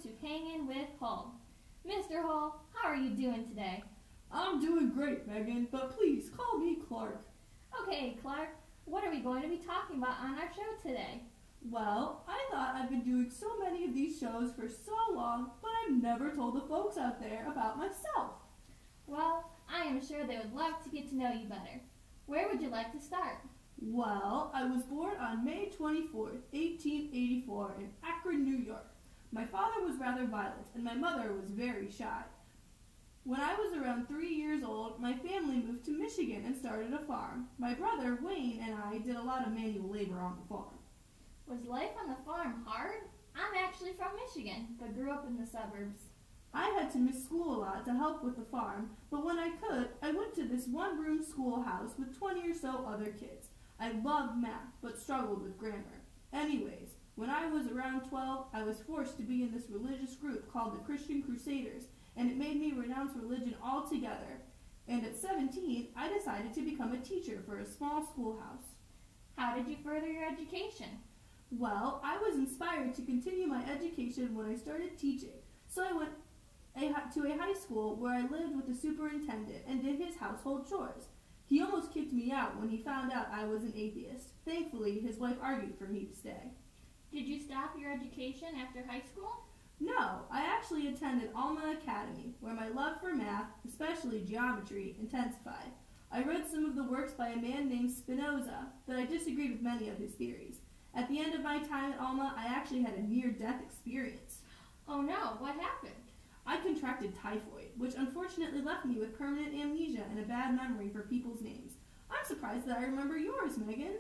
to Hangin' with Hull. Mr. Hull, how are you doing today? I'm doing great, Megan, but please call me Clark. Okay, Clark, what are we going to be talking about on our show today? Well, I thought I've been doing so many of these shows for so long, but I've never told the folks out there about myself. Well, I am sure they would love to get to know you better. Where would you like to start? Well, I was born on May 24th, 1884 in Akron, New York. My father was rather violent, and my mother was very shy. When I was around 3 years old, my family moved to Michigan and started a farm. My brother, Wayne, and I did a lot of manual labor on the farm. Was life on the farm hard? I'm actually from Michigan, but grew up in the suburbs. I had to miss school a lot to help with the farm, but when I could, I went to this one-room schoolhouse with 20 or so other kids. I loved math, but struggled with grammar. Anyways, when I was around 12, I was forced to be in this religious group called the Christian Crusaders, and it made me renounce religion altogether. And at 17, I decided to become a teacher for a small schoolhouse. How did you further your education? Well, I was inspired to continue my education when I started teaching, so I went to a high school where I lived with the superintendent and did his household chores. He almost kicked me out when he found out I was an atheist. Thankfully, his wife argued for me to stay. Did you stop your education after high school? No, I actually attended Alma Academy, where my love for math, especially geometry, intensified. I read some of the works by a man named Spinoza, but I disagreed with many of his theories. At the end of my time at Alma, I actually had a near-death experience. Oh no, what happened? I contracted typhoid, which unfortunately left me with permanent amnesia and a bad memory for people's names. I'm surprised that I remember yours, Megan.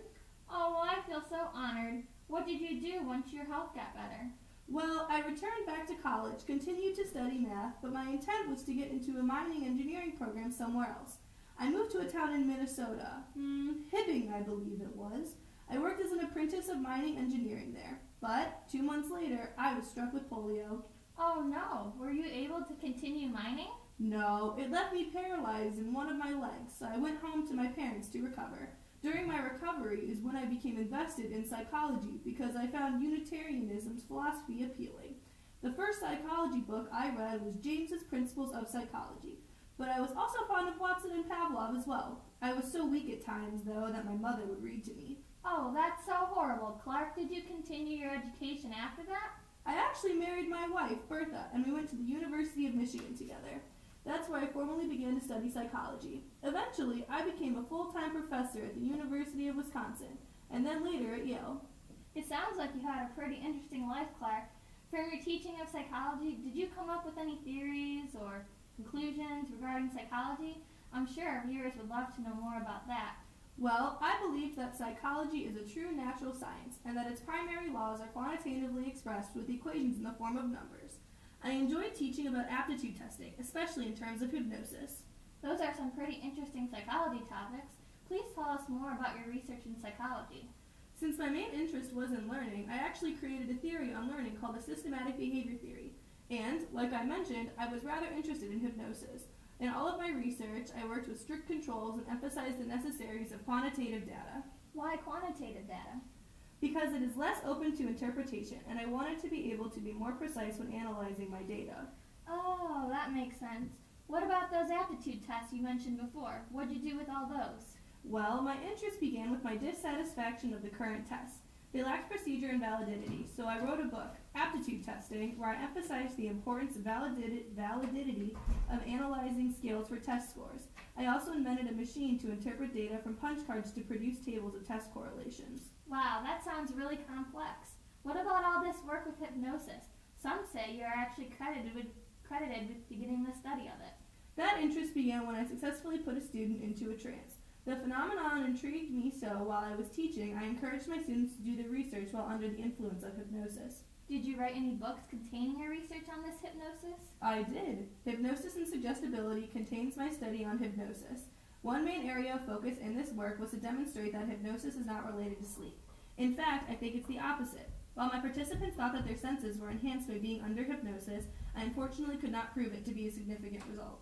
Oh, well, I feel so honored. What did you do once your health got better? Well, I returned back to college, continued to study math, but my intent was to get into a mining engineering program somewhere else. I moved to a town in Minnesota, Hibbing, I believe it was. I worked as an apprentice of mining engineering there, but 2 months later, I was struck with polio. Oh no, were you able to continue mining? No, it left me paralyzed in one of my legs, so I went home to my parents to recover. During my recovery is when I became invested in psychology because I found Unitarianism's philosophy appealing. The first psychology book I read was James's Principles of Psychology, but I was also fond of Watson and Pavlov as well. I was so weak at times, though, that my mother would read to me. Oh, that's so horrible. Clark, did you continue your education after that? I actually married my wife, Bertha, and we went to the University of Michigan together. That's where I formally began to study psychology. Eventually, I became a full-time professor at the University of Wisconsin, and then later at Yale. It sounds like you had a pretty interesting life, Clark. From your teaching of psychology, did you come up with any theories or conclusions regarding psychology? I'm sure our viewers would love to know more about that. Well, I believed that psychology is a true natural science, and that its primary laws are quantitatively expressed with equations in the form of numbers. I enjoyed teaching about aptitude testing, especially in terms of hypnosis. Those are some pretty interesting psychology topics. Please tell us more about your research in psychology. Since my main interest was in learning, I actually created a theory on learning called the systematic behavior theory. And, like I mentioned, I was rather interested in hypnosis. In all of my research, I worked with strict controls and emphasized the necessaries of quantitative data. Why quantitative data? Because it is less open to interpretation, and I wanted to be able to be more precise when analyzing my data. Oh, that makes sense. What about those aptitude tests you mentioned before? What'd you do with all those? Well, my interest began with my dissatisfaction of the current tests. They lacked procedure and validity, so I wrote a book, Aptitude Testing, where I emphasized the importance of validity of analyzing skills for test scores. I also invented a machine to interpret data from punch cards to produce tables of test correlations. Wow, that sounds really complex. What about all this work with hypnosis? Some say you are actually credited with beginning the study of it. That interest began when I successfully put a student into a trance. The phenomenon intrigued me, so while I was teaching, I encouraged my students to do the research while under the influence of hypnosis. Did you write any books containing your research on this hypnosis? I did. Hypnosis and Suggestibility contains my study on hypnosis. One main area of focus in this work was to demonstrate that hypnosis is not related to sleep. In fact, I think it's the opposite. While my participants thought that their senses were enhanced by being under hypnosis, I unfortunately could not prove it to be a significant result.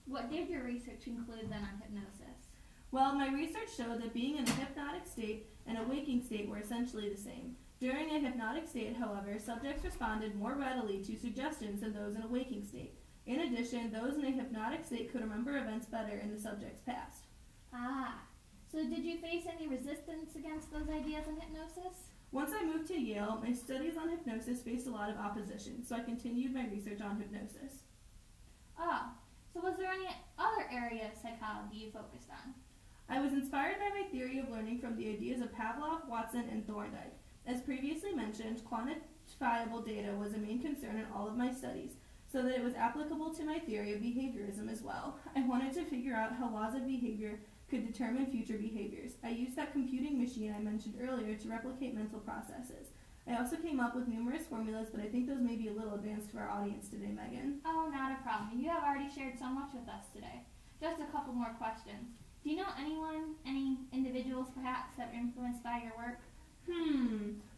What did your research conclude then on hypnosis? Well, my research showed that being in a hypnotic state and a waking state were essentially the same. During a hypnotic state, however, subjects responded more readily to suggestions than those in a waking state. In addition, those in a hypnotic state could remember events better in the subject's past. Ah, so did you face any resistance against those ideas in hypnosis? Once I moved to Yale, my studies on hypnosis faced a lot of opposition, so I continued my research on hypnosis. Oh, so was there any other area of psychology you focused on? I was inspired by my theory of learning from the ideas of Pavlov, Watson, and Thorndike. As previously mentioned, quantifiable data was a main concern in all of my studies, so that it was applicable to my theory of behaviorism as well. I wanted to figure out how laws of behavior could determine future behaviors. I used that computing machine I mentioned earlier to replicate mental processes. I also came up with numerous formulas, but I think those may be a little advanced for our audience today, Megan. Oh, not a problem. You have already shared so much with us today. Just a couple more questions. Do you know anyone, any individuals perhaps, that were influenced by your work?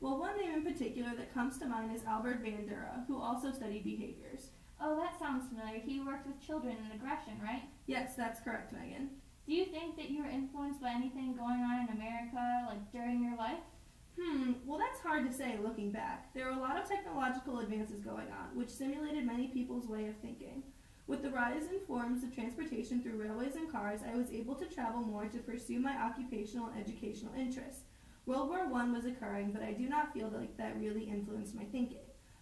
Well, one name in particular that comes to mind is Albert Bandura, who also studied behaviors. Oh, that sounds familiar. He worked with children and aggression, right? Yes, that's correct, Megan. Do you think that you were influenced by anything going on in America, like during your life? Well, that's hard to say looking back. There were a lot of technological advances going on, which stimulated many people's way of thinking. With the rise in forms of transportation through railways and cars, I was able to travel more to pursue my occupational and educational interests. World War I was occurring, but I do not feel like that really influenced my thinking.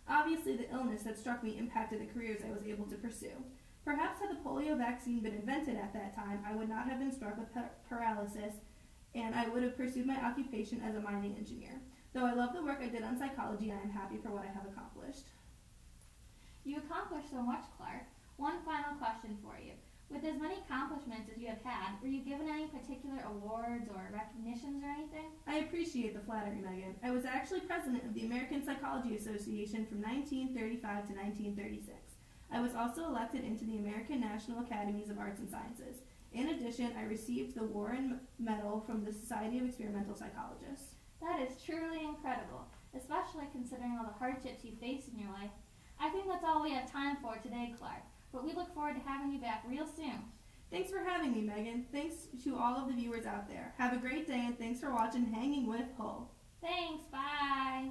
Obviously, the illness that struck me impacted the careers I was able to pursue. Perhaps had the polio vaccine been invented at that time, I would not have been struck with paralysis, and I would have pursued my occupation as a mining engineer. Though I love the work I did on psychology, I am happy for what I have accomplished. You accomplished so much, Clark. One final question for you. With as many accomplishments as you have had, were you given any particular awards or recognitions or anything? I appreciate the flattery, Megan. I was actually president of the American Psychology Association from 1935 to 1936. I was also elected into the American National Academies of Arts and Sciences. In addition, I received the Warren Medal from the Society of Experimental Psychologists. That is truly incredible, especially considering all the hardships you faced in your life. I think that's all we have time for today, Clark, but we look forward to having you back real soon. Thanks for having me, Megan. Thanks to all of the viewers out there. Have a great day, and thanks for watching Hanging with Hull. Thanks, bye!